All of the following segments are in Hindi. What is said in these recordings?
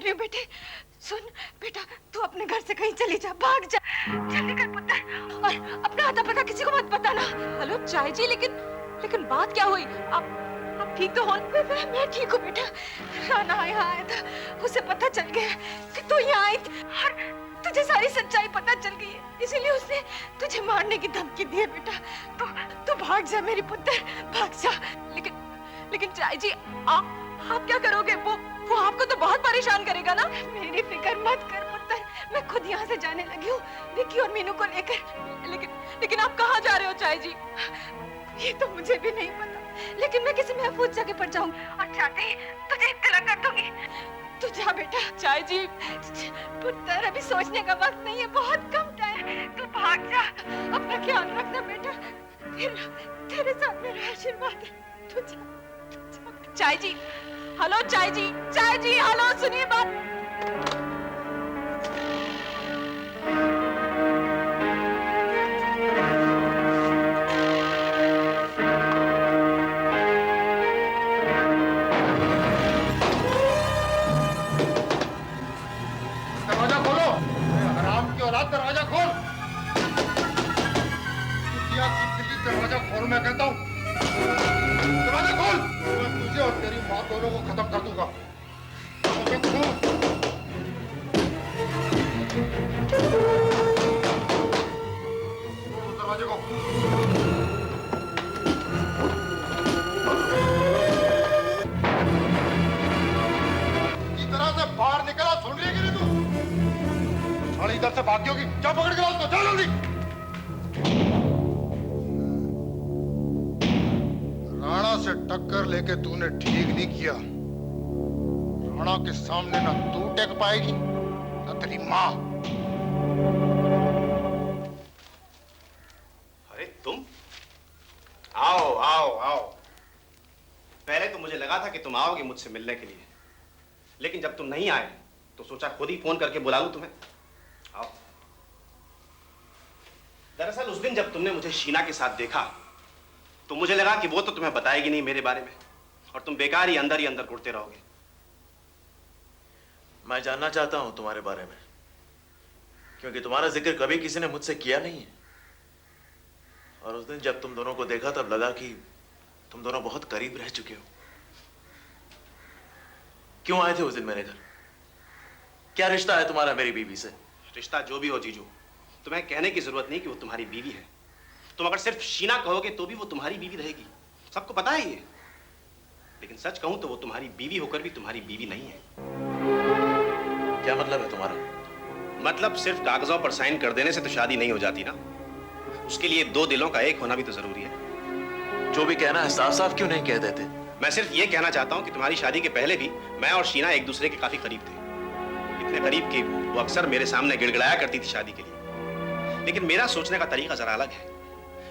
बोल रही हूँ बेटे। सुन बेटा, तू अपने घर से कहीं चली जा, भाग जा, जल्दी कर पुत्र, और अपना आता पता किसी को मत बताना। हेलो चाय जी, लेकिन बात क्या हुई? आप ठीक तो हो? मैं ठीक हूँ बेटा। राणा यहाँ आया था, उसे पता चल गया कि तू यहाँ आई थी और तुझे सारी सच्चाई पता चल गई है, इसीलिए उसने तुझे मारने की धमकी दी है बेटा। तू भाग जा मेरी पुत्र, भाग जा। लेकिन चाय जी, आप क्या करोगे? वो आपको तो बहुत परेशान करेगा ना। मेरी फिक्र मत कर पुत्र, मैं खुद यहाँ से जाने लगी हूँ विक्की और मीनू को लेकर। लेकिन आप कहाँ जा रहे हो चाय जी? ये तो मुझे भी नहीं पता, लेकिन मैं किसी महफूज जगह पर जाऊंगी और जाते ही तुझे इत्तला कर दूंगी। तू जा बेटा। चाय जी पुत्र, अभी सोचने का वक्त नहीं है, बहुत कम टाइम। तू भाग जा, अपना ख्याल रखना बेटा, फिर तेरे साथ मेरा आशीर्वाद है। तू जा। चाय जी, हेलो चाय जी, हेलो, सुनिए बात। दरवाजा खोलो, हराम की औलाद, दरवाजा खोल। दरवाजा खोल, मैं कहता हूँ, दरवाजा खोल। मैं तुझे और तेरी माँ दोनों को खत्म कर दूंगा। दरवाजे को इस तरह से बाहर निकला, सुन रही है कि नहीं तू? साली इधर से भाग होगी, जा पकड़ के लाओ उसको, जा जल्दी। राणा से टक्कर लेके तूने ठीक नहीं किया। राणा के सामने ना तू टेक पाएगी ना तेरी माँ। अरे तुम आओ आओ आओ। पहले तो मुझे लगा था कि तुम आओगे मुझसे मिलने के लिए, लेकिन जब तुम नहीं आए तो सोचा खुद ही फोन करके बुला लूं तुम्हें। आओ। दरअसल उस दिन जब तुमने मुझे शीना के साथ देखा तो मुझे लगा कि वो तो तुम्हें बताएगी नहीं मेरे बारे में, और तुम बेकार ही अंदर घुटते रहोगे। मैं जानना चाहता हूं तुम्हारे बारे में, क्योंकि तुम्हारा जिक्र कभी किसी ने मुझसे किया नहीं है। और उस दिन जब तुम दोनों को देखा तब लगा कि तुम दोनों बहुत करीब रह चुके हो। क्यों आए थे उस दिन मेरे घर? क्या रिश्ता है तुम्हारा मेरी बीवी से? रिश्ता जो भी हो जीजू, तुम्हें कहने की जरूरत नहीं कि वो तुम्हारी बीवी है। तुम अगर सिर्फ शीना कहोगे तो भी वो तुम्हारी बीवी रहेगी, सबको पता है ये। लेकिन सच कहूं तो वो तुम्हारी बीवी होकर भी तुम्हारी बीवी नहीं है। क्या मतलब है तुम्हारा? मतलब सिर्फ कागजों पर साइन कर देने से तो शादी नहीं हो जाती ना, उसके लिए दो दिलों का एक होना भी तो जरूरी है। जो भी कहना है साफ साफ क्यों नहीं कह देते? मैं सिर्फ ये कहना चाहता हूं कि तुम्हारी शादी के पहले भी मैं और शीना एक दूसरे के काफी करीब थे, इतने करीब कि वो अक्सर मेरे सामने गिड़गिड़ाया करती थी शादी के लिए। लेकिन मेरा सोचने का तरीका जरा अलग है।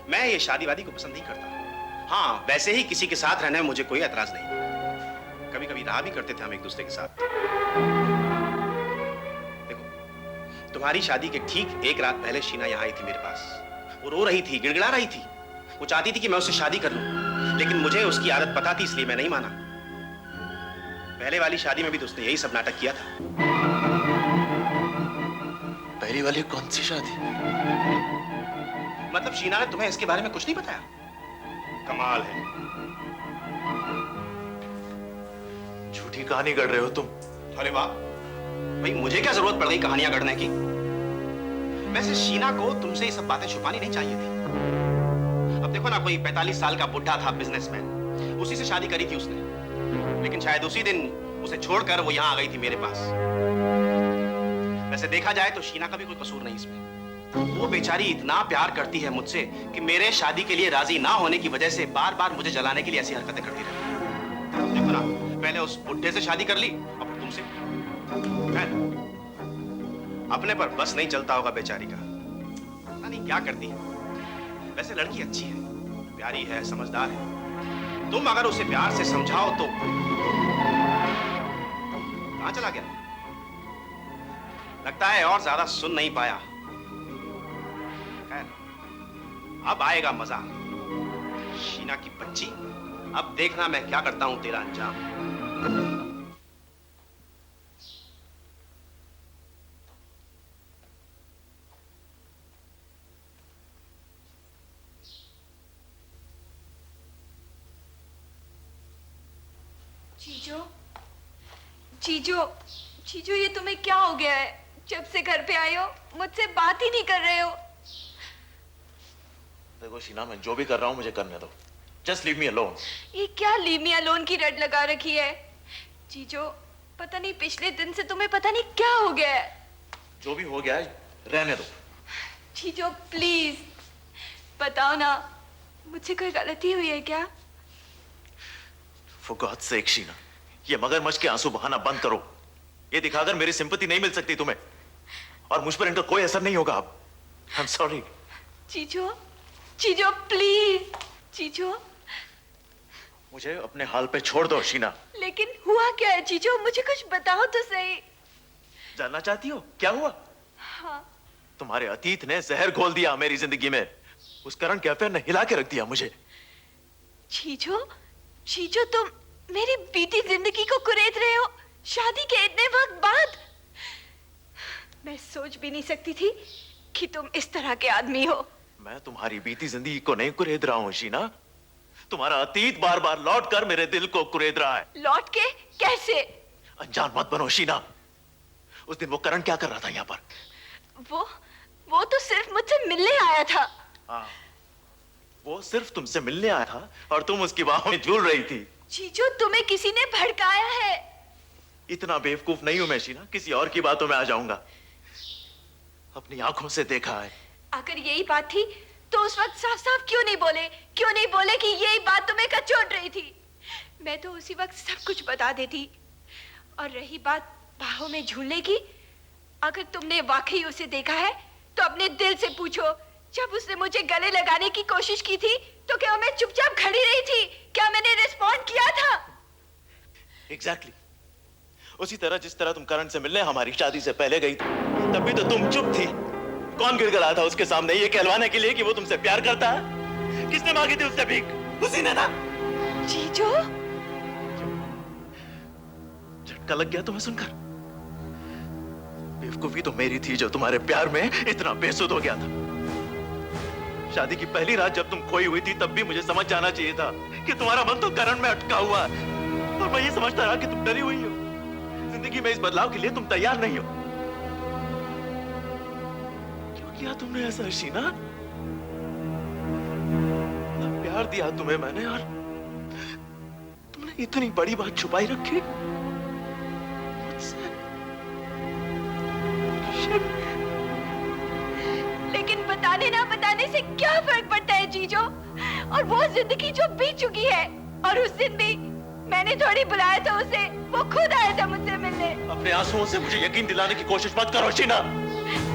मैं ये शादीवादी को पसंद नहीं करता। हाँ, वैसे ही किसी के साथ रहने में मुझे कोई एतराज नहीं, कभी कभी रहा भी करते थे हम एक दूसरे के साथ। देखो, तुम्हारी शादी के ठीक एक रात पहले शीना यहाँ आई थी मेरे पास। वो रो रही थी, गिड़गिड़ा रही थी। वो चाहती थी कि मैं उससे शादी कर लूं, लेकिन मुझे उसकी आदत पता थी, इसलिए मैं नहीं माना। पहले वाली शादी में भी तो उसने यही सब नाटक किया था। पहली वाली कौन सी शादी? मतलब शीना ने तुम्हें इसके बारे में कुछ नहीं बताया? कमाल है। झूठी कहानी गढ़ रहे हो तुम। अरे वाह, भाई मुझे क्या जरूरत पड़ गई कहानियां गढ़ने की? वैसे शीना को तुमसे ये सब बातें छुपानी नहीं चाहिए थी। अब देखो ना, कोई 45 साल का बुढ़ा था, बिजनेसमैन, उसी से शादी करी थी उसने, लेकिन शायद उसी दिन उसे छोड़कर वो यहाँ आ गई थी मेरे पास। वैसे देखा जाए तो शीना का भी कोई कसूर नहीं इसमें। वो बेचारी इतना प्यार करती है मुझसे कि मेरे शादी के लिए राजी ना होने की वजह से बार बार मुझे जलाने के लिए ऐसी हरकतें करती रहती है। देखो ना, पहले उस बुढ़े से शादी कर ली और फिर तुमसे। अपने पर बस नहीं चलता होगा बेचारी का, पता नहीं क्या करती है। वैसे लड़की अच्छी है, प्यारी है, समझदार है। तुम अगर उसे प्यार से समझाओ तो। कहां चला गया? लगता है और ज्यादा सुन नहीं पाया। खैर, अब आएगा मजा। शीना की बच्ची, अब देखना मैं क्या करता हूं तेरा अंजाम। जीजो, जीजो, जीजो, ये तुम्हें क्या हो गया है? जब से घर पे आए हो मुझसे बात ही नहीं कर रहे हो। देखो शीना, मैं जो भी कर रहा हूँ मुझे करने दो। Just leave me alone. ये क्या लीव मी अलोन की रट लगा रखी है? जीजो, पता नहीं पिछले दिन से तुम्हें पता नहीं क्या हो गया है। जो भी हो गया है रहने दो। जीजो प्लीज बताओ ना, मुझसे कोई गलती हुई है क्या? For God's sake शीना, ये मगरमच्छ के आंसू बहाना बंद करो। ये दिखाकर मेरी सिंपैथी नहीं मिल सकती तुम्हें, और मुझ पर इनका कोई असर नहीं होगा अब। I'm sorry. जीजो, जीजो प्लीज, जीजो। मुझे अपने हाल पे छोड़ दो शीना। लेकिन हुआ क्या है जीजो? मुझे कुछ बताओ तो सही। जानना चाहती हो क्या हुआ? हाँ। तुम्हारे अतीत ने जहर घोल दिया मेरी जिंदगी में। उस करण के अफेयर ने हिला के रख दिया मुझे। जीजो, जीजो तुम मेरी बीती जिंदगी को कुरेद रहे हो शादी के इतने वक्त बाद। मैं सोच भी नहीं सकती थी कि तुम इस तरह के आदमी हो। मैं तुम्हारी बीती जिंदगी को नहीं कुरेद रहा हूँ शीना। तुम्हारा अतीत बार बार लौट कर मेरे दिल को कुरेद रहा है। लौट के कैसे? अनजान मत बनो शीना। उस दिन वो करण क्या कर रहा था यहाँ पर? वो तो सिर्फ मुझसे मिलने आया था। हाँ, वो सिर्फ तुमसे मिलने आया था और तुम उसकी बाहों में झूल रही थी। जीजो, तुम्हें किसी ने भड़काया है। इतना बेवकूफ नहीं हूं मैं शीना, किसी और की बातों में आ जाऊंगा। अपनी आंखों से देखा है। अगर यही बात थी तो उस वक्त साफ साफ क्यों नहीं बोले? क्यों नहीं बोले कि यही बात तुम्हें कचोट रही थी? मैं तो उसी वक्त सब कुछ बता देती। और रही बात बाहों में झूलने की, अगर तुमने वाकई उसे देखा है तो अपने दिल से पूछो, जब उसने मुझे गले लगाने की कोशिश की थी तो क्या मैं चुपचाप खड़ी रही थी? क्या मैंने रिस्पॉन्ड किया था? एग्जैक्टली उसी तरह जिस तरह तुम करण से मिलने हमारी शादी से पहले गई थी, तब भी तो तुम चुप थी। कौन गिड़गिड़ा था उसके सामने ये कहलवाने के लिए कि वो तुमसे प्यार करता है? किसने मांगी थी उससे भीख? उसी ने ना। जीजो, झटका लग गया तुम्हें सुनकर? बेवकूफी तो मेरी थी जो तुम्हारे प्यार में इतना बेसुध हो गया था। शादी की पहली रात जब तुम खोई हुई थी तब भी मुझे समझ जाना चाहिए था कि तुम्हारा मन तो करण में अटका हुआ है, और मैं ये समझता रहा कि तुम डरी हुई हो। जिंदगी में इस बदलाव के लिए तुम तैयार नहीं हो। क्यों किया तुमने ऐसा शीना? प्यार दिया तुम्हें मैंने और तुमने इतनी बड़ी बात छुपाई रखी मुझसे। लेकिन बताने ना बताने से क्या फर्क पड़ता है जीजो? और वो जिंदगी जो बीत चुकी है, और उस दिन भी मैंने थोड़ी बुलाया था उसे, वो खुद आया था मुझसे मिलने। अपने आंसुओं से मुझे यकीन दिलाने की कोशिश मत करो शीना।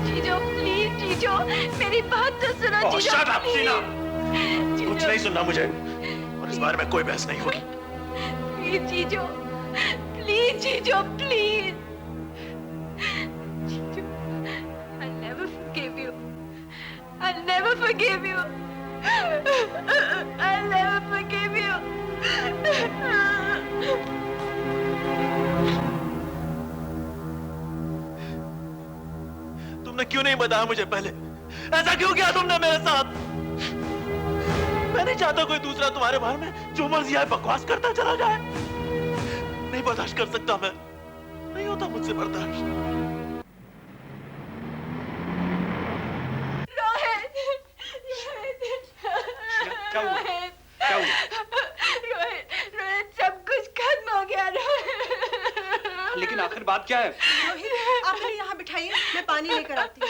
जीजो प्लीज, जीजो मेरी बात तो सुनो। जीजो शट अप शीना। जीजो, कुछ नहीं सुनना मुझे, और इस बारे में कोई बहस नहीं होगी। प्लीज जीजो, प्लीज जीजो, प्लीज जीजो। I'll never forgive you. I'll never forgive you. I'll never forgive you. तुमने क्यों नहीं बताया मुझे पहले? ऐसा क्यों किया तुमने मेरे साथ? मैं नहीं चाहता कोई दूसरा तुम्हारे बारे में जो मर्जी आए बकवास करता चला जाए। नहीं बर्दाश्त कर सकता मैं, नहीं होता मुझसे बर्दाश्त। रोहित, सब कुछ खत्म हो गया। रोहित, लेकिन आखिर बात क्या है? रोहित, आप इन्हें यहाँ बिठाइए, मैं पानी लेकर आती हूँ।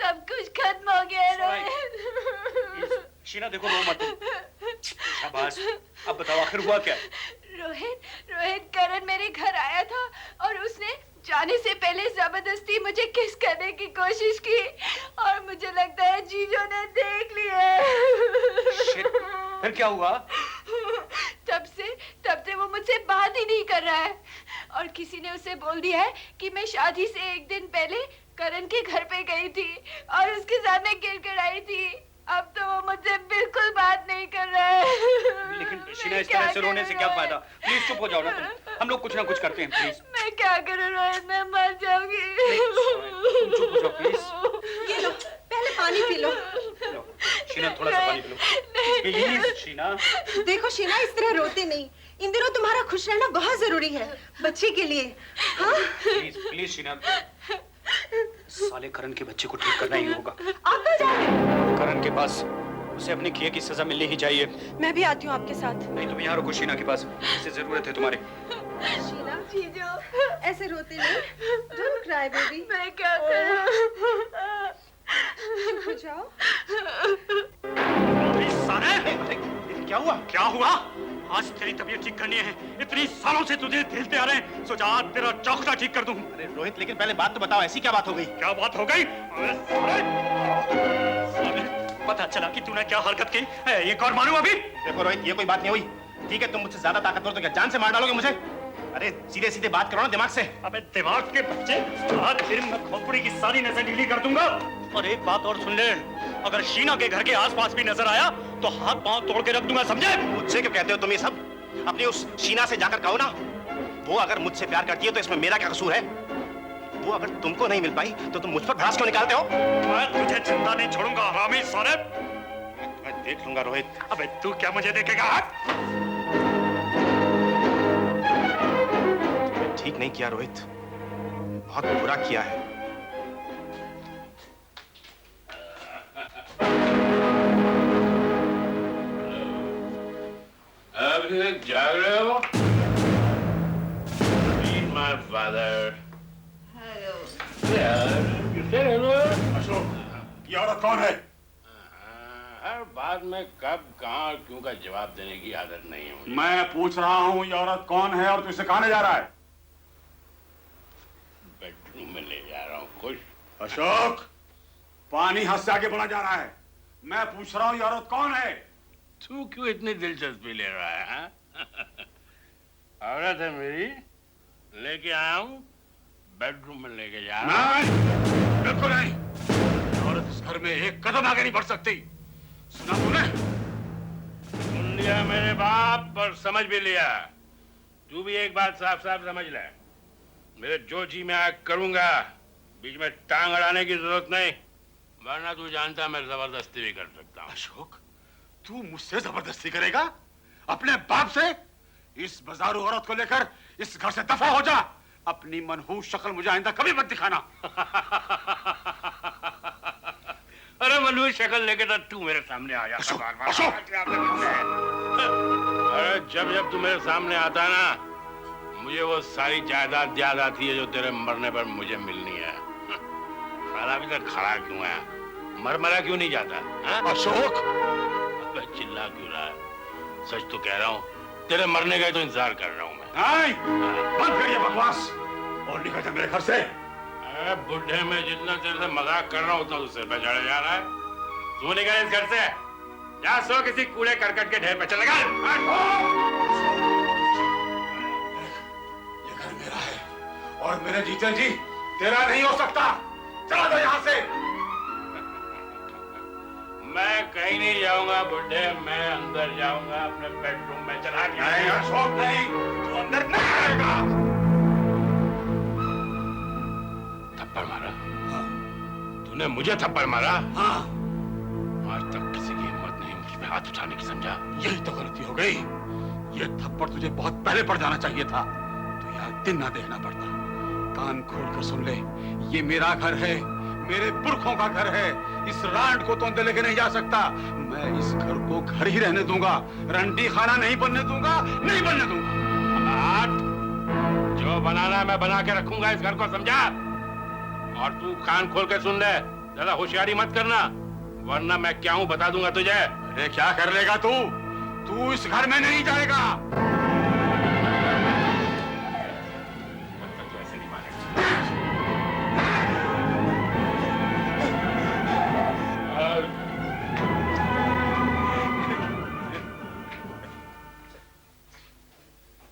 सब कुछ खत्म हो गया रोहित। शीना देखो, रो मत। शाबाश, अब बताओ आखिर हुआ क्या? रोहित, करण मेरे घर आया था और उसने जाने से पहले जबरदस्ती मुझे किस करने की कोशिश की, और मुझे लगता है जीजो ने देख लिया। फिर क्या हुआ? तब से वो मुझसे बात ही नहीं कर रहा है, और किसी ने उसे बोल दिया है कि मैं शादी से एक दिन पहले करण के घर पे गई थी और उसके सामने गिड़गिड़ाई थी। अब तो वो मुझसे बिल्कुल बात नहीं कर रहा है। लेकिन शीना, इस तरह से रोने से क्या फायदा? प्लीज चुप हो जाओ ना तुम, हम लोग कुछ ना कुछ करते हैं। प्लीज। मैं क्या करूं रोहित, मैं मर जाऊंगी। तुम चुप हो जाओ प्लीज। ये लो, पहले पानी पी लो। शीना थोड़ा सा पानी पी लो प्लीज शीना। देखो शीना, इस तरह रोते नहीं। इन दिनों तुम्हारा खुश रहना बहुत जरूरी है बच्चे के लिए। हाँ? प्लीज प्लीज शीना, साले करण के बच्चे को ठीक करना ही होगा। आप कहाँ जा रहे हैं? करण के पास, उसे अपने किए की सजा मिलनी ही चाहिए। मैं भी आती हूँ आपके साथ। नहीं तुम यहाँ रुको शीना के पास, इसे जरूरत है तुम्हारे। शीना जीजो, ऐसे रोते नहीं। Don't cry baby. मैं क्या करूं? चुप हो जाओ। क्या हुआ? क्या हुआ? आज तेरी तबीयत ठीक करनी है। इतनी सालों से तुझे झेलते आ रहे हैं, सोचा आज तेरा चौखटा ठीक कर दूं। अरे रोहित, लेकिन पहले बात तो बताओ, ऐसी क्या बात हो गई? क्या बात हो गई? पता चला कि तूने क्या हरकत की। एक और मारूं अभी? देखो रोहित, ये कोई बात नहीं हुई। ठीक है, तुम मुझसे ज्यादा ताकतवर तो क्या जान से मार डालोगे मुझे? अरे सीधे सीधे बात करो ना दिमाग से। अबे दिमाग के बच्चे, आज फिर मैं खोपड़ी की सारी नसें ढीली कर दूंगा। और एक बात और सुन ले, अगर शीना के घर के आसपास भी नजर आया तो हाथ पांव तोड़ के रख दूंगा, समझे? मुझसे क्यों कहते हो तुम ये सब? अपनी उस शीना से जाकर कहो ना, वो अगर मुझसे प्यार करती है तो इसमें मेरा क्या कसूर है? वो अगर तुमको नहीं मिल पाई तो तुम मुझ पर भड़ास क्यों निकालते हो? मैं तुझे जिंदा नहीं छोड़ूंगा हरामी साले। मैं देख लूंगा रोहित। अबे तू क्या मुझे देखेगा? ठीक नहीं किया रोहित, बहुत बुरा किया है। अभी तक जाग रहे हो? Meet my father. अशोक, ये औरत कौन है? हर बात में कब, कहाँ, क्यों का जवाब देने की आदत नहीं है मुझे। मैं पूछ रहा हूँ ये औरत कौन है और तू इसे कहाँ ले जा रहा है? बेडरूम में ले जा रहा हूँ। खुश? अशोक, पानी हाथ से आगे बढ़ा जा रहा है। मैं पूछ रहा हूँ ये औरत कौन है? तू क्यों इतनी दिलचस्पी ले रहा है, हाँ? औरत है मेरी, लेके आया हूँ, बेडरूम में लेके जा रहा हूँ। नहीं, बिल्कुल नहीं। औरत इस घर में एक कदम आगे नहीं बढ़ सकती। सुना तूने? सुन लिया मेरे बाप, पर समझ भी लिया। तू भी एक बात साफ साफ समझ ले, मेरे जो जी में आग करूंगा, बीच में टांग अड़ाने की जरूरत नहीं, वरना तू जानता मैं जबरदस्ती भी कर सकता हूँ। अशोक, तू मुझसे जबरदस्ती करेगा? अपने बाप से? इस बाजारू औरत को लेकर इस घर से दफा हो जा। अपनी मनहूस शक्ल मुझे आइंदा कभी मत दिखाना। अरे मनहूस शक्ल लेके तो तू मेरे सामने आया। अशोक, बार-बार। अशोक! अरे जब जब तू मेरे सामने आता है ना, मुझे वो सारी जायदाद याद आती है जो तेरे मरने पर मुझे मिलनी है। साला अभी तक खड़ा क्यों है? मरा क्यों नहीं जाता? हाँ? अशोक! अबे चिल्ला क्यों रहा है? सच तो कह रहा हूँ, तेरे मरने का तो इंतजार कर रहा हूँ मैं। नहीं, बंद कर ये बकवास और निकल जा मेरे घर से। अरे बुढ़े, में जितना तेरे से मजाक कर रहा हूँ उतना तुझसे पे चढ़े जा रहा है। तू निकल इस घर से, जा सो किसी कूड़े करकट के ढेर पे चल निकल। ये घर मेरा है और मेरे जीते जी तेरा नहीं हो सकता। चला दो यहाँ से। मैं कहीं नहीं जाऊंगा बुढ़े, मैं अंदर जाऊंगा अपने बेडरूम में। चला गया। नहीं अशोक, नहीं, तू अंदर नहीं आएगा। थप्पड़ मारा? तूने मुझे थप्पड़ मारा? हाँ। आज तक किसी की हिम्मत नहीं मुझ पे हाथ उठाने की, समझा? यही तो गलती हो गई। ये थप्पड़ तुझे बहुत पहले पड़ जाना चाहिए था। तो यार दिन ना देखना पड़ता। कान खोल कर सुन ले, ये मेरा घर है, मेरे पुरखों का घर है। इस रांड को तो अंदर लेके नहीं जा सकता। मैं इस घर को घर ही रहने दूंगा, रंडी खाना नहीं बनने दूंगा, नहीं बनने दूंगा। जो बनाना मैं बना के रखूंगा इस घर को, समझा? और तू कान खोल के सुन ले, ज्यादा होशियारी मत करना, वरना मैं क्या हूं बता दूंगा तुझे। अरे क्या कर लेगा तू? तू इस घर में नहीं जाएगा।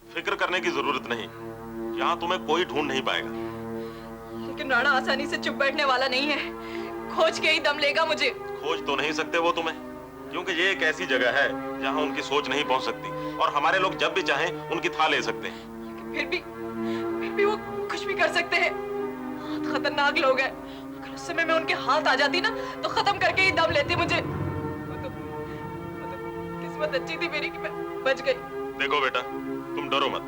फिक्र करने की जरूरत नहीं, यहाँ तुम्हें कोई ढूंढ नहीं पाएगा। लेकिन राणा आसानी से चुप बैठने वाला नहीं है, खोज के ही दम लेगा मुझे। खोज तो नहीं सकते वो तुम्हें, क्योंकि ये एक ऐसी जगह है जहाँ उनकी सोच नहीं पहुँच सकती, और हमारे लोग जब भी चाहें उनकी था ले सकते हैं। फिर भी वो कुछ भी कर सकते हैं। बहुत खतरनाक लोग हैं। अगर उस समय मैं उनके हाथ आ जाती ना, तो खत्म करके ही दम लेते मुझे। वो किस्मत अच्छी थी मेरी कि मैं बच गई। देखो बेटा, तुम डरो मत,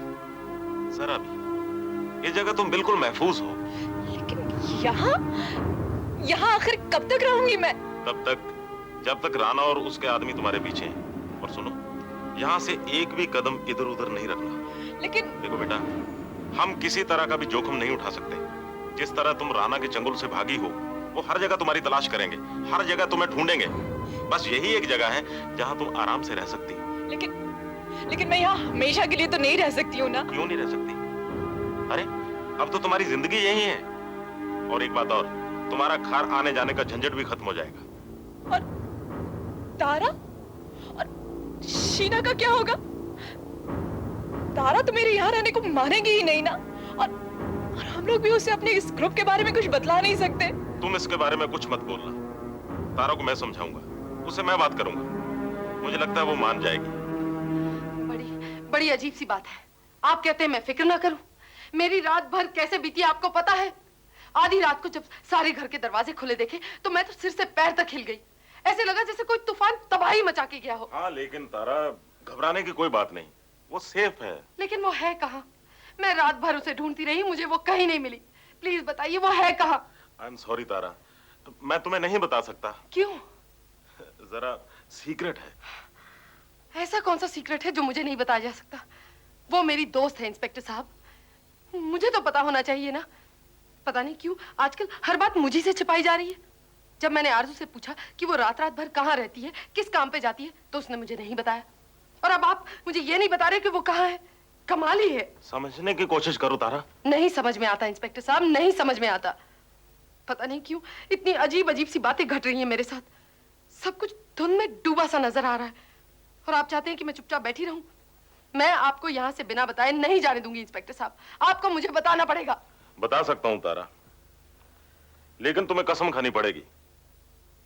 जरा भी। ये जगह तुम बिल्कुल महफूज हो। लेकिन यहाँ आखिर कब तक रहूंगी मैं? तब तक जब तक राणा और उसके आदमी तुम्हारे पीछे हैं। और सुनो, यहाँ से एक भी कदम इधर उधर नहीं रखना। लेकिन देखो बेटा, हम किसी तरह का भी जोखिम नहीं उठा सकते। जिस तरह तुम राणा के चंगुल से भागी हो, वो हर जगह तुम्हारी तलाश करेंगे, हर जगह तुम्हें ढूंढेंगे। बस यही एक जगह है जहाँ तुम आराम से रह सकती हो। लेकिन मैं यहाँ हमेशा के लिए तो नहीं रह सकती हूँ ना? क्यों नहीं रह सकती? अरे अब तो तुम्हारी जिंदगी यही है। और एक बात और, तुम्हारा घर आने जाने का झंझट भी खत्म हो जाएगा। और तारा और शीना का क्या होगा? तारा तो मेरे यहाँ रहने को मानेगी ही नहीं ना। और हम लोग भी उसे अपने इस ग्रुप के बारे में कुछ बतला नहीं सकते। तुम इसके बारे में कुछ मत बोलना। तारा को मैं समझाऊंगा, उससे मैं बात करूंगा। मुझे लगता है वो मान जाएगी। बड़ी अजीब सी बात है। आप कहते हैं मैं फिक्र ना करूं। मेरी रात भर कैसे बीती आपको पता है? आधी रात को जब सारे घर के दरवाजे खुले देखे तो मैं तो सिर से पैर तक हिल गई। ऐसे लगा जैसे कोई तूफान तबाही मचा के गया हो। हाँ, लेकिन तारा, घबराने की कोई बात नहीं, वो सेफ है। लेकिन वो है कहाँ? मैं रात भर उसे ढूंढती रही, मुझे वो कहीं नहीं मिली। प्लीज बताइए वो है कहाँ? आई एम सॉरी तारा, मैं तुम्हें नहीं बता सकता। क्यों? जरा सीक्रेट है। ऐसा कौन सा सीक्रेट है जो मुझे नहीं बताया जा सकता? वो मेरी दोस्त है इंस्पेक्टर साहब, मुझे तो पता होना चाहिए ना। पता नहीं क्यों आजकल हर बात मुझी से छिपाई जा रही है। जब मैंने आरजू से पूछा कि वो रात रात भर कहाँ रहती है, किस काम पे जाती है, तो उसने मुझे नहीं बताया। और अब आप मुझे ये नहीं बता रहे कि वो कहाँ है। कमाल ही है। समझने की कोशिश करो तारा। नहीं समझ में आता इंस्पेक्टर साहब, नहीं समझ में आता। पता नहीं क्यों इतनी अजीब अजीब सी बातें घट रही हैं मेरे साथ। सब कुछ धुंध में डूबा सा नजर आ रहा है और आप चाहते हैं कि मैं चुपचाप बैठी रहूं। मैं आपको यहाँ से बिना बताए नहीं जाने दूंगी इंस्पेक्टर साहब, आपको मुझे बताना पड़ेगा। बता सकता हूँ तारा, लेकिन तुम्हें कसम खानी पड़ेगी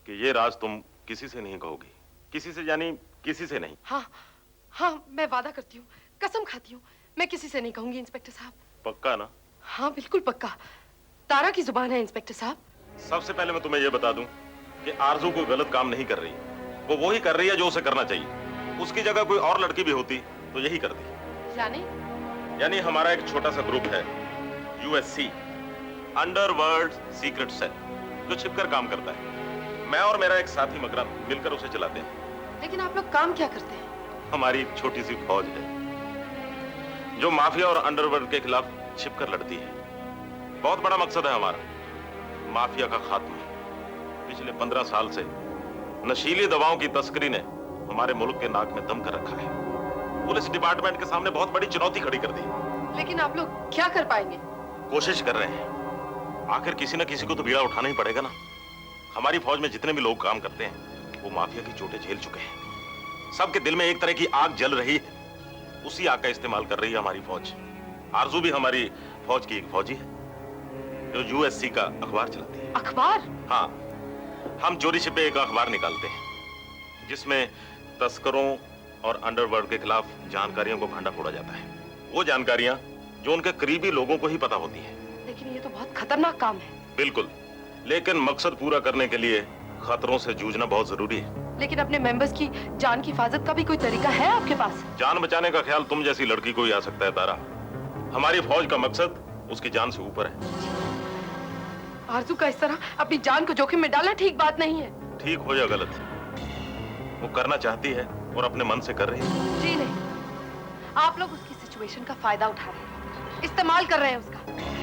कि ये राज तुम किसी से नहीं कहोगी। किसी से यानी किसी से नहीं। हाँ, मैं वादा करती हूँ, कसम खाती हूँ, मैं किसी से नहीं कहूंगी इंस्पेक्टर साहब। पक्का ना? हाँ बिल्कुल पक्का। तारा की जुबान है इंस्पेक्टर साहब। सबसे पहले मैं तुम्हें यह बता दूं कि आरजू कोई गलत काम नहीं कर रही। वो वही कर रही है जो उसे करना चाहिए। उसकी जगह कोई और लड़की भी होती तो यही करती। यानी हमारा एक छोटा सा ग्रुप है, यूएससी, अंडरवर्ल्ड सीक्रेट सेल, जो छिपकर काम करता है। मैं और मेरा एक साथी मकरंद मिलकर उसे चलाते हैं। लेकिन आप लोग काम क्या करते हैं? हमारी एक छोटी सी फौज है जो माफिया और अंडरवर्ल्ड के खिलाफ छिपकर लड़ती है। बहुत बड़ा मकसद है हमारा, माफिया का खात्मा। पिछले 15 साल से नशीली दवाओं की तस्करी ने हमारे मुल्क के नाक में दम कर रखा है। पुलिस डिपार्टमेंट के सामने बहुत बड़ी चुनौती खड़ी कर दी। लेकिन आप लोग क्या कर पाएंगे? कोशिश कर रहे हैं। आखिर किसी न किसी को तो बीड़ा उठाना ही पड़ेगा ना। हमारी फौज में जितने भी लोग काम करते हैं वो माफिया की चोटें झेल चुके हैं। सबके दिल में एक तरह की आग जल रही है। उसी आग का इस्तेमाल कर रही है हमारी फौज। आरजू भी हमारी फौज की एक फौजी है जो यूएससी का अखबार चलाती है। अखबार? हाँ, हम चोरी छिपे एक अखबार निकालते हैं जिसमें तस्करों और अंडरवर्ल्ड के खिलाफ जानकारियों को भांडा फोड़ा जाता है। वो जानकारियां जो उनके करीबी लोगों को ही पता होती हैं। लेकिन ये तो बहुत खतरनाक काम है। बिल्कुल, लेकिन मकसद पूरा करने के लिए खतरों से जूझना बहुत जरूरी है। लेकिन अपने मेंबर्स की जान की हिफाजत का भी कोई तरीका है आपके पास? जान बचाने का ख्याल तुम जैसी लड़की को ही आ सकता है तारा। हमारी फौज का मकसद उसकी जान से ऊपर है। आरजू का इस तरह अपनी जान को जोखिम में डालना ठीक बात नहीं है। ठीक हो या गलत, वो करना चाहती है और अपने मन से कर रही है। जी नहीं, आप लोग उसकी सिचुएशन का फायदा उठा रहे हैं, इस्तेमाल कर रहे हैं उसका।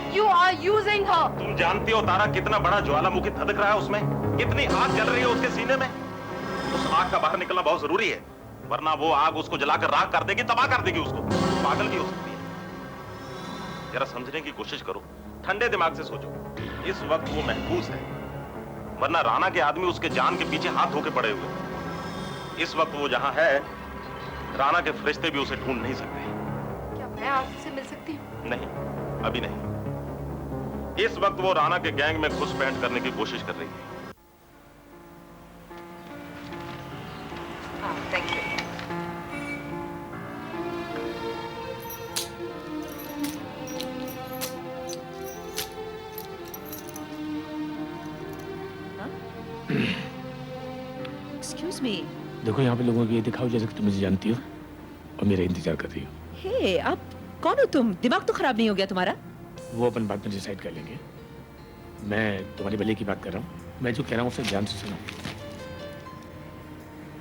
You are using her। तुम जानती हो तारा कितना बड़ा ज्वालामुखी धधक रहा है उसमें, कितनी आग जल रही है उसके सीने में। उस आग का बाहर निकलना बहुत जरूरी है, वरना वो आग उसको जलाकर राख कर देगी, तबाह कर देगी उसको। पागल भी हो सकती है। जरा समझने की कोशिश करो, ठंडे दिमाग से सोचो। इस वक्त वो महफूज है, वरना राणा के आदमी उसके जान के पीछे हाथ धोके पड़े हुए। इस वक्त वो जहां है, राणा के फरिश्ते भी उसे ढूंढ नहीं सकते। क्या मैं आरजू से मिल सकती हूँ? नहीं, अभी नहीं। इस वक्त वो राणा के गैंग में घुसपैठ करने की कोशिश कर रही है। Thank you. Excuse me. देखो यहाँ पे लोगों को ये दिखाओ जैसे कि तुम मुझे जानती हो और मेरा इंतजार कर रही हो। हे, अब कौन हो तुम? दिमाग तो खराब नहीं हो गया तुम्हारा? वो अपन बाद में डिसाइड कर लेंगे। मैं तुम्हारे भले की बात कर रहा हूँ। मैं जो कह रहा हूँ उसे ध्यान से सुनो।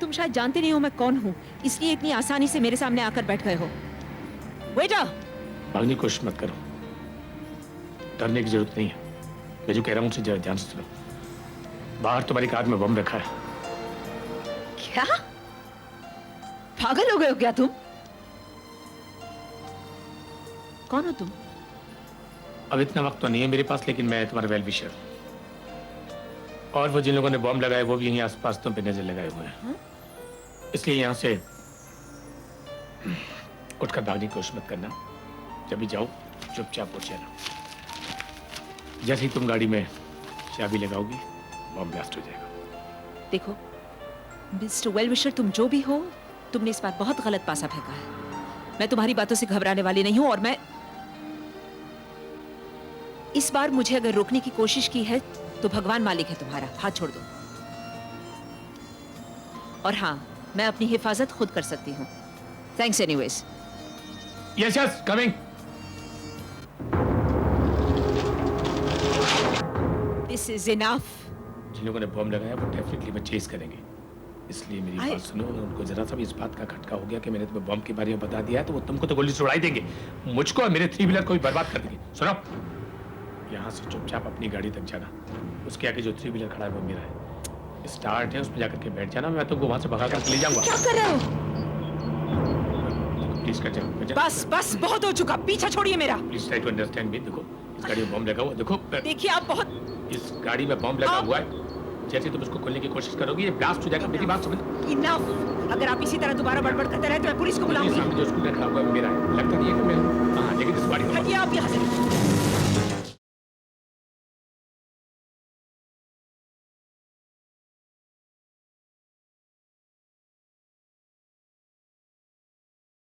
तुम शायद जानते नहीं हो मैं कौन हूँ, इसलिए इतनी आसानी से मेरे सामने आकर बैठ गए हो। वेटर! भागने की कोशिश मत करो, डरने की जरूरत नहीं है। मैं जो कह रहा हूँ उसे जरा ध्यान से सुनो। बाहर तुम्हारी कार में बम रखा है। क्या? पागल हो गए हो क्या तुम? कौन हो तुम? अब इतना वक्त तो नहीं है मेरे पास, लेकिन मैं तुम्हारा वेल विशर। और वो जिन लोगों ने बॉम्ब लगाए वो भी यहीं आसपास तुम पे नजर लगाए हुए हैं। इसलिए यहाँ से उठकर भागने की कोशिश मत करना। जब भी जाओ चुपचाप उठ जाना। जैसे ही तुम गाड़ी में चाबी लगाओगी बॉम्ब ब्लास्ट हो जाएगा। देखो मिस्टर वेलविशर, तुम जो भी हो, तुमने इस बार बहुत गलत पासा फेंका है। मैं तुम्हारी बातों से घबराने वाली नहीं हूं और मैं इस बार मुझे अगर रोकने की कोशिश की है तो भगवान मालिक है तुम्हारा। हाथ छोड़ दो। और हाँ, मैं अपनी हिफाजत खुद कर सकती हूँ। Thanks anyways. Yes yes coming. This is enough. जिन लोगों ने बॉम्ब लगाया वो डेफिनेटली मैं चेस करेंगे। इसलिए मेरी बात सुनो। उनको जरा सा भी इस बात का खटका हो गया कि मैंने तुम्हें बॉम्ब के बारे में बता दिया है तो वो तुमको तो गोली से उड़ाई देंगे, मुझको और मेरे 3 व्हीलर को भी बर्बाद कर देंगे। सुनो, यहाँ से चुपचाप अपनी गाड़ी तक जाना। उसके आगे जो 3 व्हीलर खड़ा है वो मेरा है। स्टार्ट है, उसमें जाकर के बैठ जाना। मैं तुमको वहां से भगा कर ले जाऊंगा। क्या कर रहे हो? प्लीज कर जाओ। बस बस बहुत हो चुका, पीछा छोड़िए मेरा। Please try to understand me. देखो इस गाड़ी में बॉम्ब लगा हुआ। देखो देखिए आप बहुत इस गाड़ी में बॉम्ब लगा हुआ है। जैसे तुम उसको खोलने की कोशिश करोगी ये ब्लास्ट हो जाएगा। मेरी बात समझ। इनफ। अगर आप इसी तरह दोबारा बड़बड़ करते रहे तो मैं पुलिस को बुलाऊंगी। सामने जो स्कूटर खड़ा हुआ है वो मेरा है। लगता नहीं है कि मैं। हाँ लेकिन इस गाड़ी को हटिए आप यहाँ से।